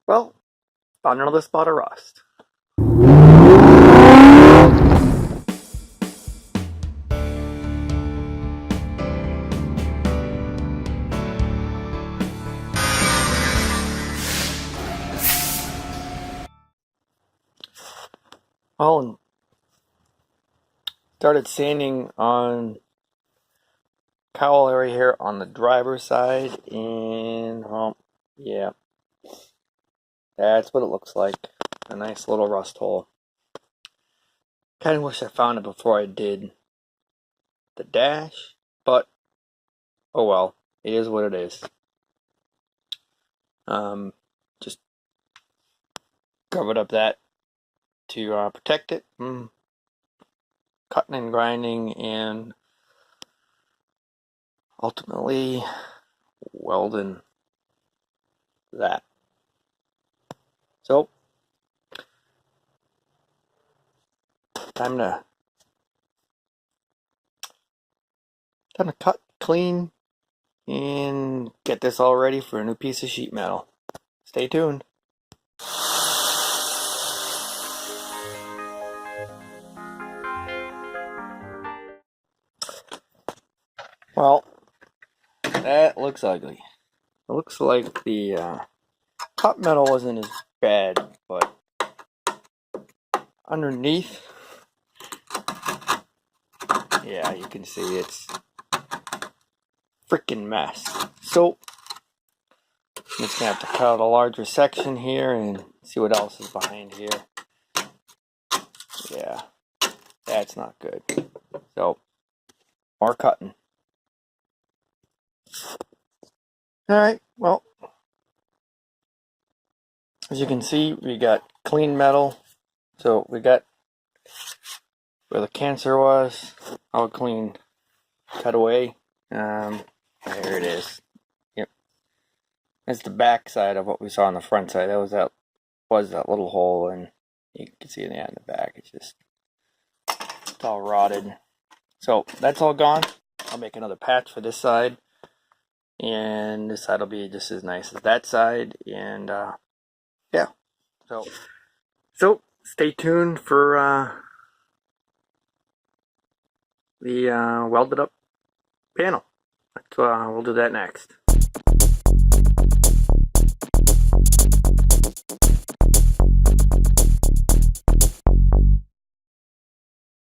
Well, found another spot of rust. Well, started sanding on cowl area here on the driver's side, and well, yeah, that's what it looks like. A nice little rust hole. Kind of wish I found it before I did the dash, but oh well, it is what it is. Just covered up that to protect it. Cutting and grinding, and ultimately welding that. So time to cut, clean, and get this all ready for a new piece of sheet metal. Stay tuned. Well, that looks ugly. It looks like the cut metal wasn't as bad, but underneath, yeah, you can see it's freaking mess. So I'm just gonna have to cut out a larger section here and see what else is behind here. Yeah, that's not good. So more cutting. Alright, well, as you can see, we got clean metal. So we got where the cancer was, all clean, cut away. There it is. Yep, that's the back side of what we saw on the front side. That was that little hole, and you can see the end of the back. It's all rotted. So that's all gone. I'll make another patch for this side, and this side will be just as nice as that side. And yeah, so stay tuned for the welded up panel. We'll do that next.